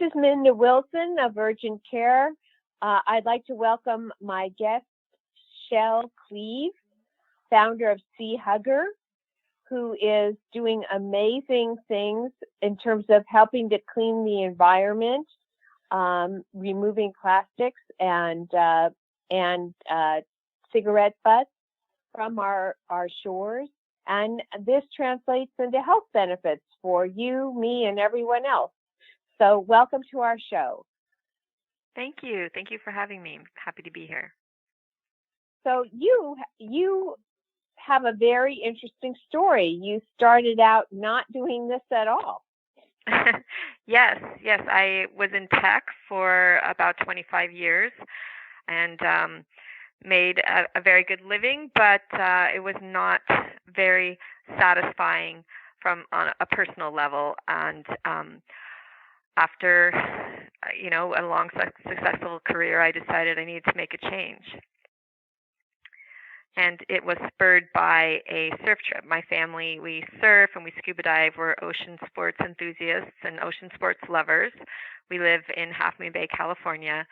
is Minda Wilson of Urgent Care. I'd like to welcome my guest, Shell Cleave, founder of Sea Hugger, who is doing amazing things in terms of helping to clean the environment, removing plastics and cigarette butts from our shores. And this translates into health benefits for you, me, and everyone else. So welcome to our show. Thank you. Thank you for having me. I'm happy to be here. So you have a very interesting story. You started out not doing this at all. Yes. I was in tech for about 25 years and made a very good living, but it was not very satisfying on a personal level. And after a long successful career, I decided I needed to make a change. And it was spurred by a surf trip. My family, we surf and we scuba dive. We're ocean sports enthusiasts and ocean sports lovers. We live in Half Moon Bay, California.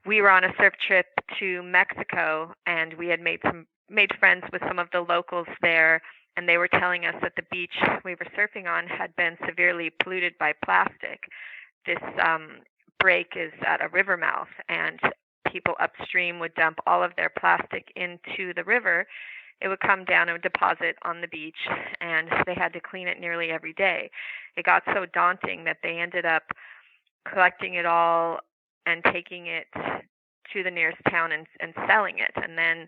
We were on a surf trip to Mexico, and we had made friends with some of the locals there, and they were telling us that the beach we were surfing on had been severely polluted by plastic. This break is at a river mouth, and people upstream would dump all of their plastic into the river. It would come down and deposit on the beach, and they had to clean it nearly every day. It got so daunting that they ended up collecting it all and taking it to the nearest town and selling it. And then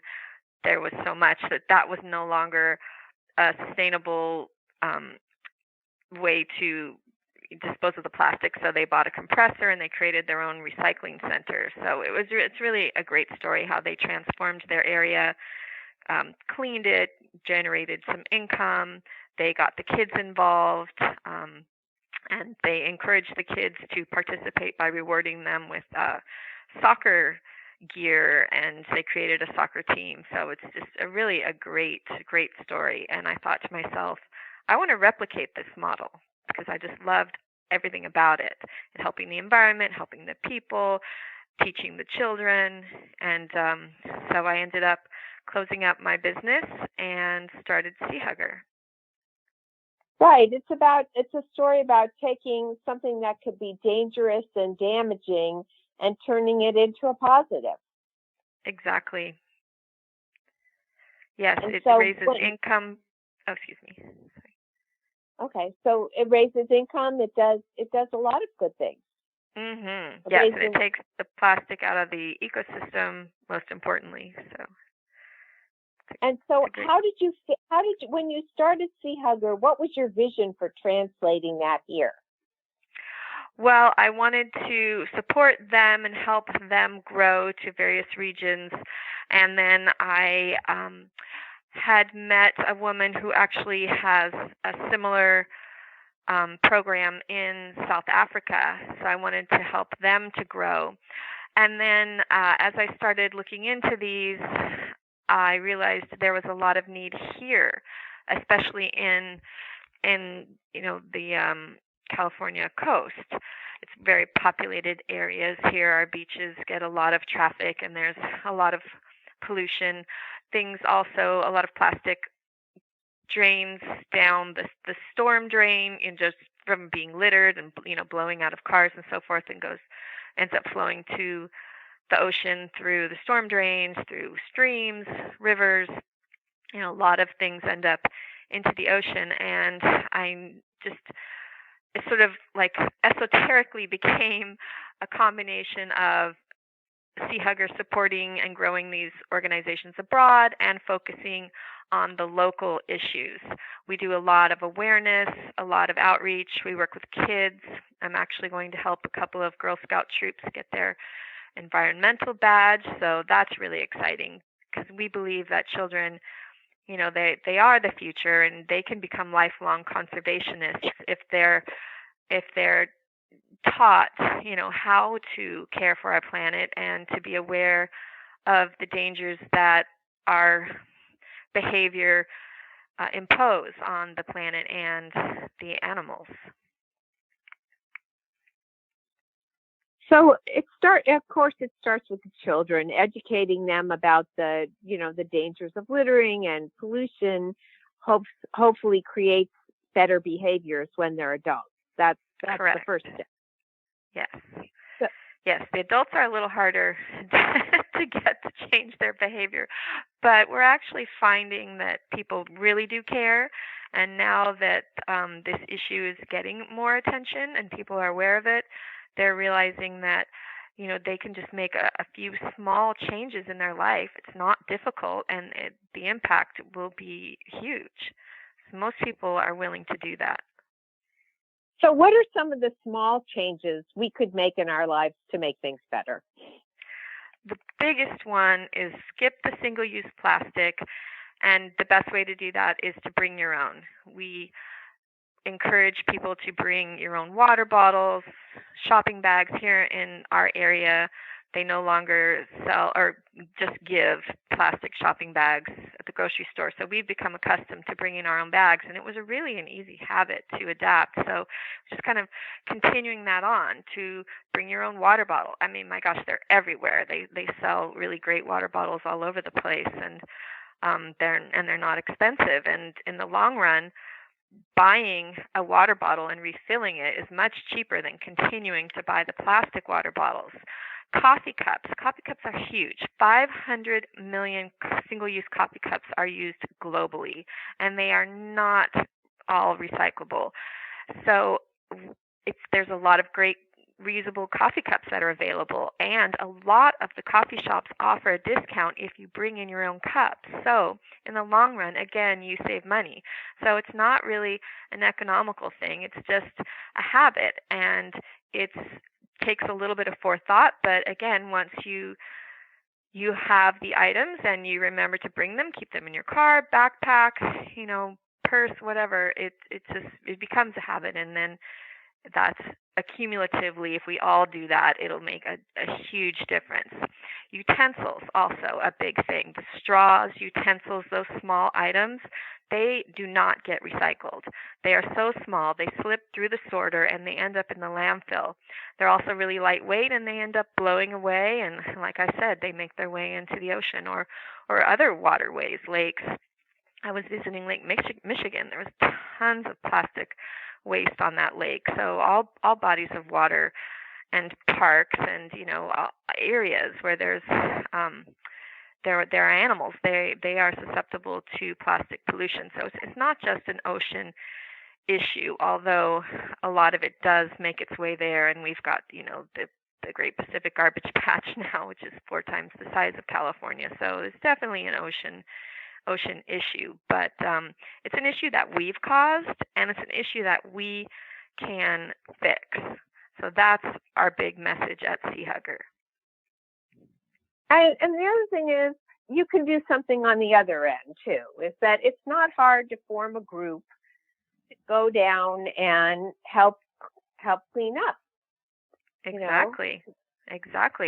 there was so much that was no longer a sustainable way to dispose of the plastic. So they bought a compressor and they created their own recycling center. So it's really a great story how they transformed their area, cleaned it, generated some income. They got the kids involved. And they encouraged the kids to participate by rewarding them with soccer gear, and they created a soccer team. So it's just a great story. And I thought to myself, I want to replicate this model because I just loved everything about it. And helping the environment, helping the people, teaching the children. And so I ended up closing up my business and started Sea Hugger. Right. It's a story about taking something that could be dangerous and damaging and turning it into a positive. Exactly. Yes, and it so raises income. Oh, excuse me. Sorry. Okay, so it raises income. It does a lot of good things. Mhm. Yes, and it takes the plastic out of the ecosystem, most importantly. And so when you started Sea Hugger, what was your vision for translating that here? Well, I wanted to support them and help them grow to various regions. And then I had met a woman who actually has a similar program in South Africa. So I wanted to help them to grow. And then as I started looking into these, I realized there was a lot of need here, especially in the California coast. It's very populated areas here. Our beaches get a lot of traffic, and there's a lot of pollution. Things also, a lot of plastic drains down the storm drain, and just from being littered and blowing out of cars and so forth, and ends up flowing to the ocean through the storm drains, through streams, rivers. A lot of things end up into the ocean, and it sort of like esoterically became a combination of Sea Hugger supporting and growing these organizations abroad and focusing on the local issues. We do a lot of awareness, a lot of outreach. We work with kids. I'm actually going to help a couple of Girl Scout troops get their environmental badge, so that's really exciting because we believe that children, they are the future, and they can become lifelong conservationists if they're taught, how to care for our planet and to be aware of the dangers that our behavior impose on the planet and the animals. So of course, it starts with the children, educating them about the dangers of littering and pollution. Hopefully creates better behaviors when they're adults. That's Correct. the first step. Yes. So, Yes, the adults are a little harder to get to change their behavior, but we're actually finding that people really do care. And now that this issue is getting more attention and people are aware of it, they're realizing that they can just make a few small changes in their life. It's not difficult, and the impact will be huge. So most people are willing to do that. So what are some of the small changes we could make in our lives to make things better? The biggest one is skip the single-use plastic, and the best way to do that is to bring your own. We encourage people to bring your own water bottles, shopping bags. Here in our area. They no longer sell or just give plastic shopping bags at the grocery store. So we've become accustomed to bringing our own bags, and it was really an easy habit to adapt. So just kind of continuing that on to bring your own water bottle. I mean, my gosh, they're everywhere. They sell really great water bottles all over the place, and they're not expensive. And in the long run, buying a water bottle and refilling it is much cheaper than continuing to buy the plastic water bottles. Coffee cups. Coffee cups are huge. 500 million single-use coffee cups are used globally, and they are not all recyclable. So there's a lot of great reusable coffee cups that are available, and a lot of the coffee shops offer a discount if you bring in your own cups. So in the long run, again, you save money. So it's not really an economical thing. It's just a habit, and it takes a little bit of forethought. But again, once you have the items and you remember to bring them, keep them in your car, backpack, purse, whatever, it becomes a habit, and then that's accumulatively, if we all do that, it'll make a huge difference. Utensils, also a big thing. The straws, utensils, those small items, they do not get recycled. They are so small, they slip through the sorter and they end up in the landfill. They're also really lightweight and they end up blowing away, and like I said, they make their way into the ocean or other waterways, lakes. I was visiting Lake Michigan. There was tons of plastic waste on that lake. So all bodies of water and parks and areas where there are animals, they are susceptible to plastic pollution. So it's not just an ocean issue, although a lot of it does make its way there, and we've got the Great Pacific Garbage Patch now, which is 4 times the size of California. So it's definitely an ocean issue, but it's an issue that we've caused, and it's an issue that we can fix. So that's our big message at Sea Hugger. And the other thing is, you can do something on the other end too. Is that it's not hard to form a group, go down and help clean up. Exactly.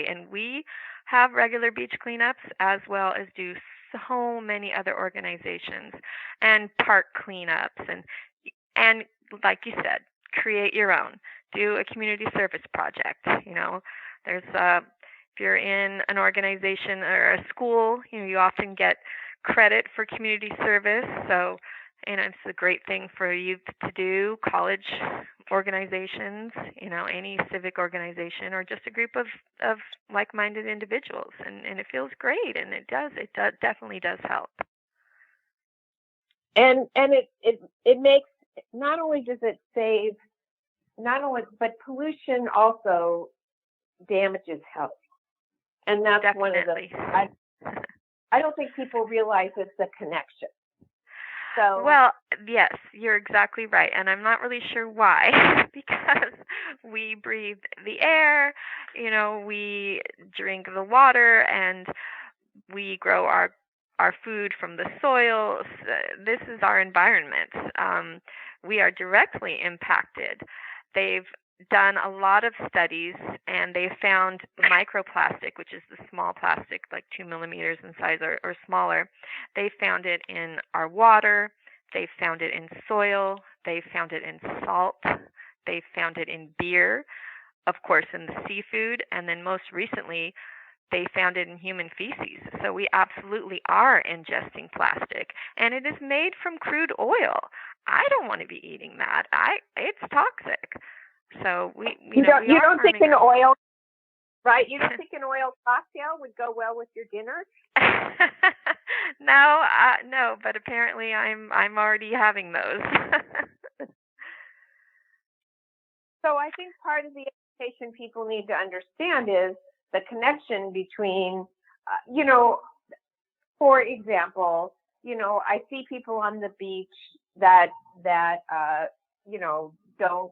And we have regular beach cleanups as well as do so many other organizations and park cleanups, and like you said, create your own. Do a community service project. There's if you're in an organization or a school, you often get credit for community service. So it's a great thing for youth to do. College organizations, any civic organization, or just a group of like-minded individuals, and it feels great, and it definitely does help. And it makes, not only does it save, but pollution also damages health, and that's definitely. one of the. I don't think people realize it's a connection. So, well, yes, you're exactly right, and I'm not really sure why, because we breathe the air, we drink the water, and we grow our food from the soil. This is our environment. We are directly impacted. They've done a lot of studies, and they found microplastic, which is the small plastic, like 2 millimeters in size or smaller. They found it in our water. They found it in soil. They found it in salt. They found it in beer. of course, in the seafood, and then most recently, they found it in human feces. So we absolutely are ingesting plastic, and it is made from crude oil. I don't want to be eating that. It's toxic. So You don't we you are don't think harming an oil right? You don't think an oil cocktail would go well with your dinner? No, no, but apparently I'm already having those. So I think part of the education people need to understand is the connection between, for example, I see people on the beach that don't,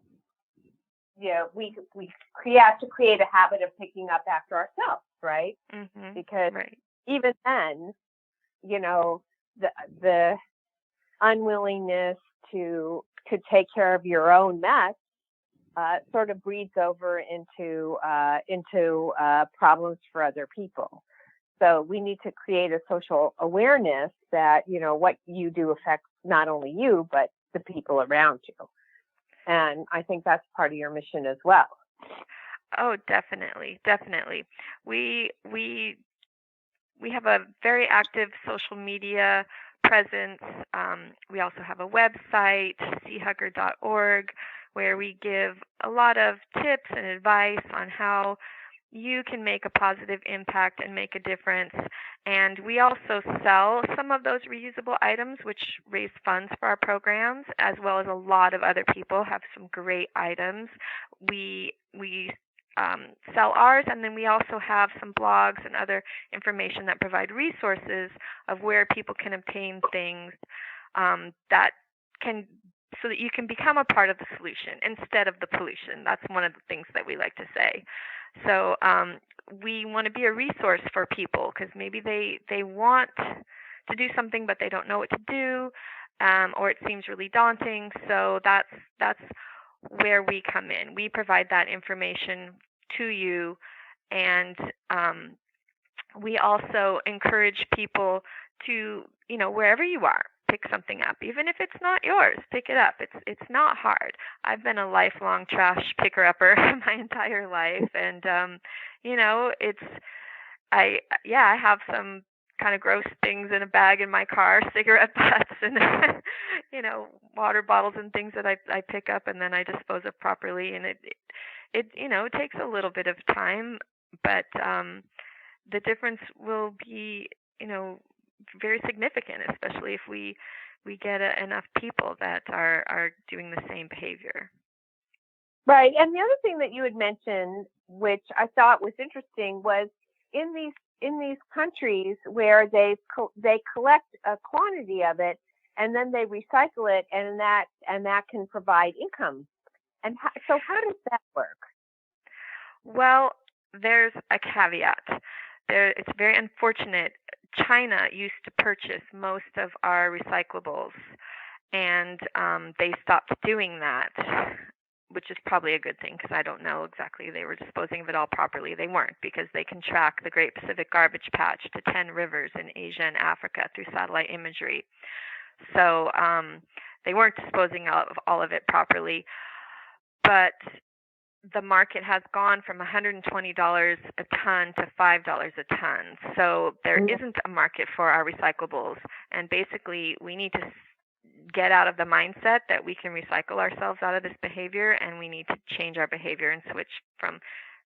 we have to create a habit of picking up after ourselves, right? Mhm. Because Right. even then, the unwillingness to take care of your own mess sort of breeds over into problems for other people. So we need to create a social awareness that what you do affects not only you but the people around you. And I think that's part of your mission as well. Oh, definitely, definitely. We we we have a very active social media presence. We also have a website, seahugger.org, where we give a lot of tips and advice on how you can make a positive impact and make a difference. And we also sell some of those reusable items, which raise funds for our programs, as well as a lot of other people have some great items. We sell ours, and then we also have some blogs and other information that provide resources of where people can obtain things that can so that you can become a part of the solution instead of the pollution. That's one of the things that we like to say. So we want to be a resource for people because maybe they want to do something but they don't know what to do, or it seems really daunting. So that's where we come in. We provide that information to you, and we also encourage people to, wherever you are, pick something up, even if it's not yours. Pick it up. It's not hard. I've been a lifelong trash picker upper my entire life, and it's I have some kind of gross things in a bag in my car, cigarette butts and water bottles and things that I pick up and then I dispose of properly, and it takes a little bit of time, but the difference will be, very significant, especially if we get enough people that are doing the same behavior. Right. And the other thing that you had mentioned, which I thought was interesting, was in these countries where they collect a quantity of it and then they recycle it, and that can provide income. And so how does that work? Well, there's a caveat. It's very unfortunate. China used to purchase most of our recyclables, and they stopped doing that, which is probably a good thing because I don't know exactly they were disposing of it all properly. They weren't, because they can track the Great Pacific Garbage Patch to 10 rivers in Asia and Africa through satellite imagery. So they weren't disposing of all of it properly, but the market has gone from $120 a ton to $5 a ton. So there isn't a market for our recyclables. And basically, we need to get out of the mindset that we can recycle ourselves out of this behavior, and we need to change our behavior and switch from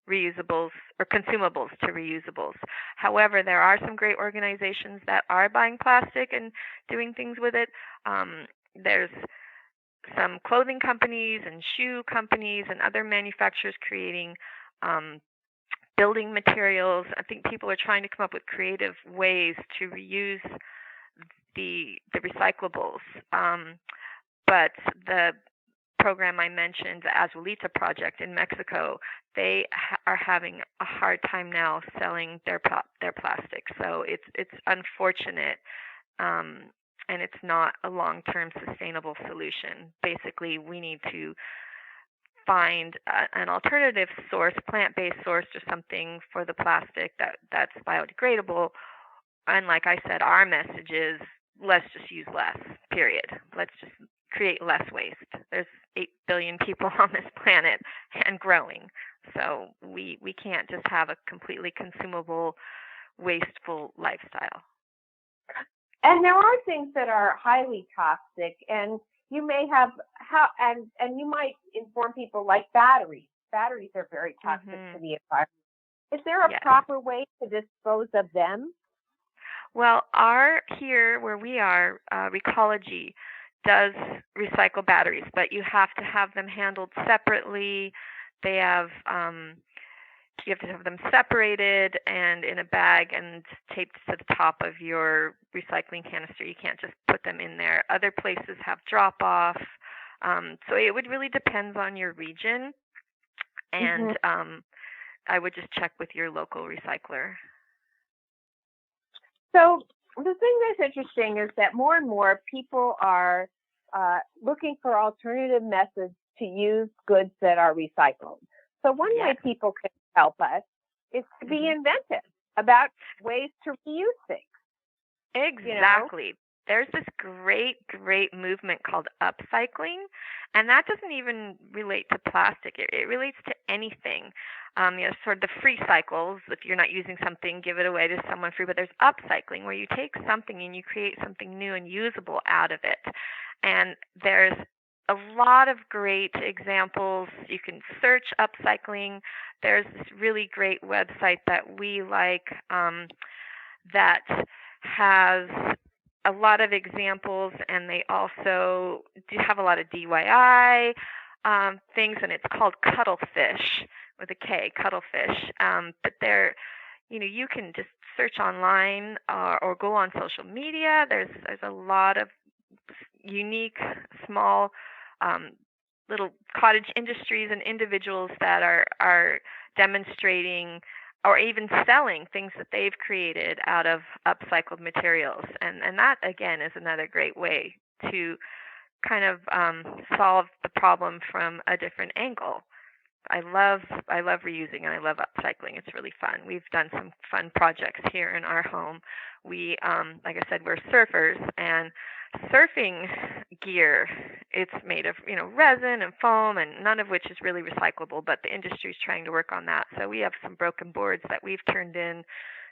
reusables or consumables to reusables. However, there are some great organizations that are buying plastic and doing things with it. There's some clothing companies and shoe companies and other manufacturers creating building materials. I think people are trying to come up with creative ways to reuse the recyclables. But the program I mentioned, the Azuelita project in Mexico, they are having a hard time now selling their plastic. So it's unfortunate. And it's not a long-term sustainable solution. Basically, we need to find an alternative source, plant-based source or something for the plastic that's biodegradable. And like I said, our message is let's just use less, period. Let's just create less waste. There's 8 billion people on this planet and growing. So we can't just have a completely consumable, wasteful lifestyle. And there are things that are highly toxic, and you may have and you might inform people like batteries. Batteries are very toxic to the environment. Is there a proper way to dispose of them? Well, here where we are, Recology does recycle batteries, but you have to have them handled separately. They have you have to have them separated and in a bag and taped to the top of your recycling canister. You can't just put them in there. Other places have drop-off. So it would really depend on your region, and I would just check with your local recycler. So the thing that's interesting is that more and more people are looking for alternative methods to use goods that are recycled. So one way people can help us is to be inventive about ways to reuse things. Exactly. You know? There's this great movement called upcycling, and that doesn't even relate to plastic. It relates to anything. Sort of the free cycles. If you're not using something, give it away to someone free. But there's upcycling, where you take something and you create something new and usable out of it. And there's a lot of great examples. You can search upcycling. There's this really great website that we like that has a lot of examples, and they also do have a lot of DIY things, and it's called Cuttlefish with a K, Cuttlefish. But they're, you can just search online or go on social media. There's a lot of unique, small, little cottage industries and individuals that are demonstrating or even selling things that they've created out of upcycled materials. And that, again, is another great way to kind of solve the problem from a different angle. I love reusing, and I love upcycling. It's really fun. We've done some fun projects here in our home. We, like I said, we're surfers, and surfing gear, it's made of, resin and foam, and none of which is really recyclable, but the industry is trying to work on that. So we have some broken boards that we've turned in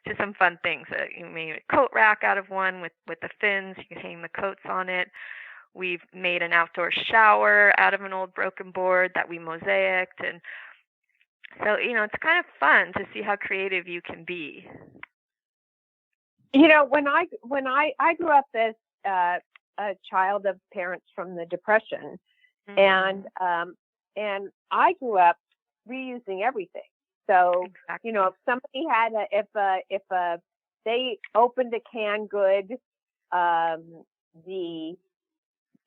to some fun things. You made a coat rack out of one with the fins. You can hang the coats on it. We've made an outdoor shower out of an old broken board that we mosaicked. And so, it's kind of fun to see how creative you can be. When I grew up as a child of parents from the Depression, and I grew up reusing everything. So, if somebody had if they opened a canned good,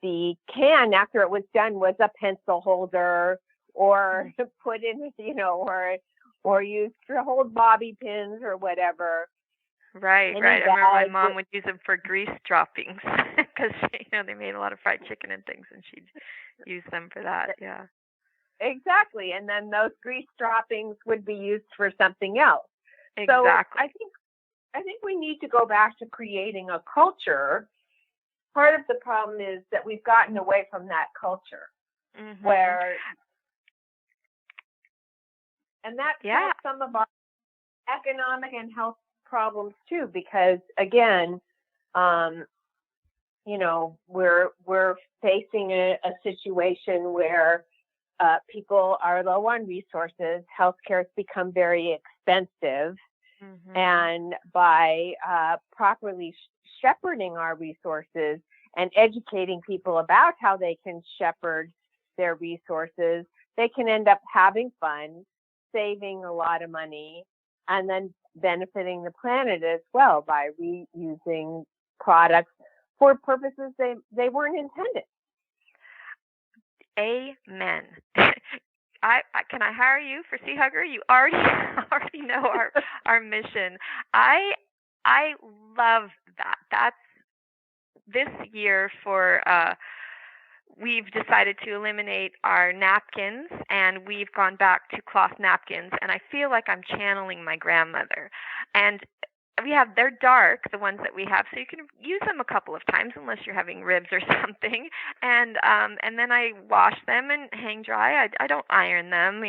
the can after it was done was a pencil holder, or put in, or used to hold bobby pins or whatever. Right. I remember my mom would use them for grease droppings because they made a lot of fried chicken and things, and she'd use them for that. Yeah. Exactly, and then those grease droppings would be used for something else. Exactly. So I think we need to go back to creating a culture. Part of the problem is that we've gotten away from that culture, and that's some of our economic and health problems too, because again, we're facing a situation where people are low on resources. Healthcare has become very expensive, and by properly shepherding our resources and educating people about how they can shepherd their resources, they can end up having fun, saving a lot of money, and then benefiting the planet as well by reusing products for purposes they weren't intended. Amen. Can I hire you for Sea Hugger? You already know our mission. I love that. That's this year for we've decided to eliminate our napkins, and we've gone back to cloth napkins, and I feel like I'm channeling my grandmother. And they're dark, the ones that we have, so you can use them a couple of times unless you're having ribs or something. And then I wash them and hang dry. I don't iron them,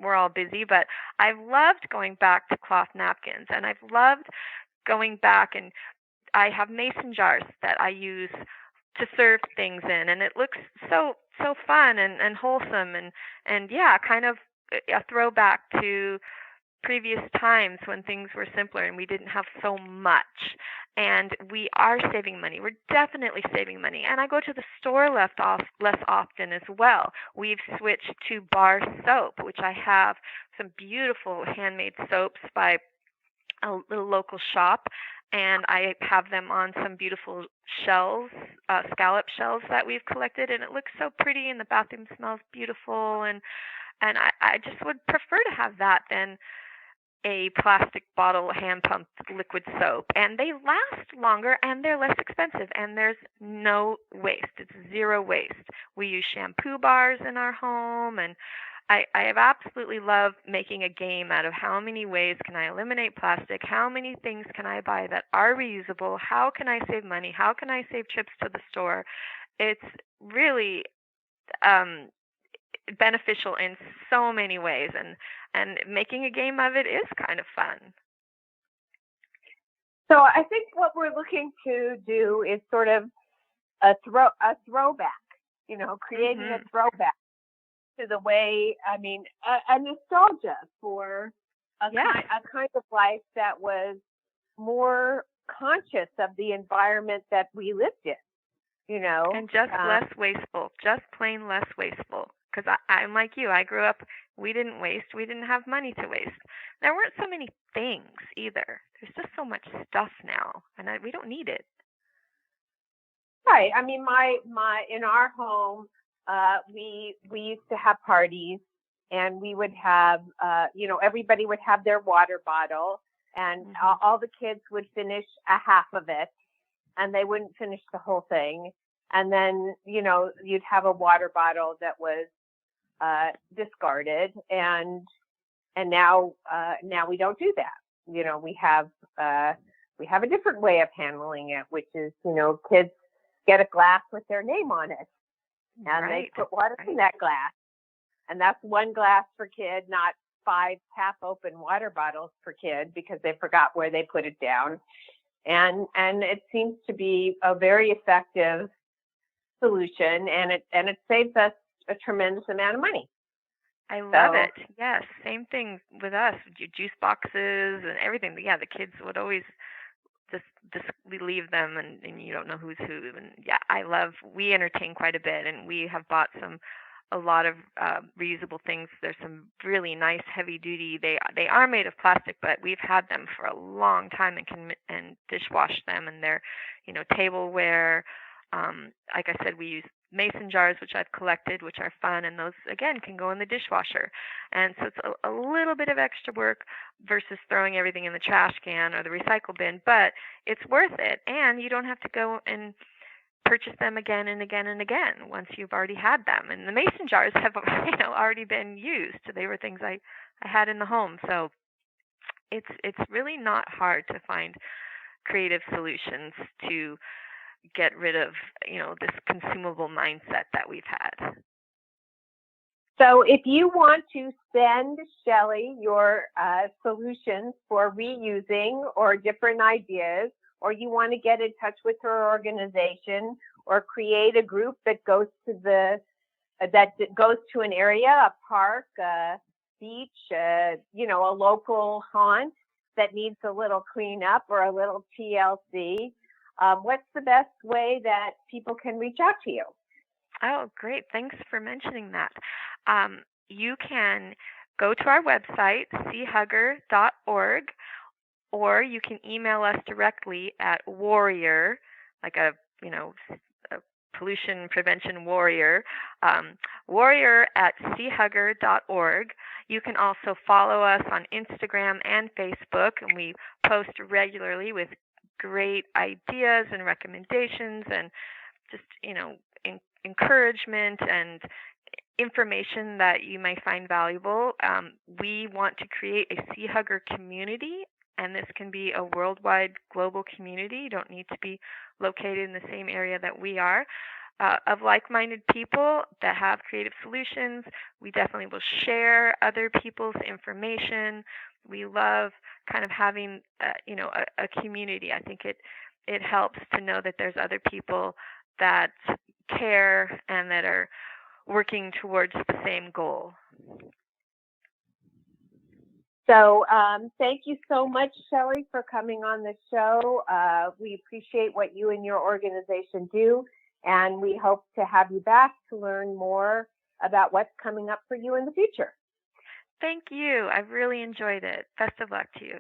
we're all busy, but I've loved going back to cloth napkins, and I've loved going back, and I have mason jars that I use to serve things in, and it looks so fun and wholesome, and yeah, kind of a throwback to previous times when things were simpler and we didn't have so much. And we are saving money. We're definitely saving money. And I go to the store less often as well. We've switched to bar soap, which I have some beautiful handmade soaps by a little local shop, and I have them on some beautiful shells, scallop shells that we've collected, and it looks so pretty, and the bathroom smells beautiful, and I just would prefer to have that than a plastic bottle hand pumped liquid soap. And they last longer, and they're less expensive, and there's no waste. It's zero waste. We use shampoo bars in our home, and I have absolutely loved making a game out of how many ways can I eliminate plastic, how many things can I buy that are reusable, how can I save money, how can I save trips to the store. It's really beneficial in so many ways, and making a game of it is kind of fun. So I think what we're looking to do is sort of a throwback, creating a throwback to the way, a nostalgia for a kind of life that was more conscious of the environment that we lived in, And just less wasteful, just plain less wasteful. Because I'm like you, I grew up, we didn't waste, we didn't have money to waste. There weren't so many things either. There's just so much stuff now, and we don't need it. Right. I mean, my in our home, we used to have parties, and we would have, everybody would have their water bottle, and all the kids would finish a half of it, and they wouldn't finish the whole thing. And then, you'd have a water bottle that was discarded, and now we don't do that. We have a different way of handling it, which is, kids get a glass with their name on it, and they put water in that glass, and that's one glass per kid, not 5 half-open water bottles per kid, because they forgot where they put it down. And it seems to be a very effective solution, and it saves us a tremendous amount of money. I love it. Yes, same thing with us. Juice boxes and everything. But yeah, the kids would always just leave them, and you don't know who's who. And yeah, we entertain quite a bit, and we have bought a lot of reusable things. There's some really nice heavy duty. They are made of plastic, but we've had them for a long time and dishwash them, and they're tableware. Like I said, we use mason jars, which I've collected, which are fun, and those again can go in the dishwasher. And so it's a little bit of extra work versus throwing everything in the trash can or the recycle bin, but it's worth it, and you don't have to go and purchase them again and again and again once you've already had them. And the mason jars have already been used. They were things I had in the home. So it's really not hard to find creative solutions to get rid of this consumable mindset that we've had. So if you want to send Shelley your solutions for reusing or different ideas, or you want to get in touch with her organization, or create a group that goes to an area, a park, a beach, a local haunt that needs a little cleanup or a little TLC, what's the best way that people can reach out to you? Oh, great. Thanks for mentioning that. You can go to our website, seahugger.org, or you can email us directly at warrior, like a pollution prevention warrior, warrior at seahugger.org. You can also follow us on Instagram and Facebook, and we post regularly with great ideas and recommendations and just, encouragement and information that you may find valuable. We want to create a Sea Hugger community and this can be a worldwide global community. You don't need to be located in the same area that we are. Of like-minded people that have creative solutions. We definitely will share other people's information. We love kind of having, a community. I think it helps to know that there's other people that care and that are working towards the same goal. So thank you so much, Shelley, for coming on the show. We appreciate what you and your organization do, and we hope to have you back to learn more about what's coming up for you in the future. Thank you. I've really enjoyed it. Best of luck to you.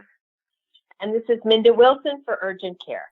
And this is Minda Wilson for Urgent Care.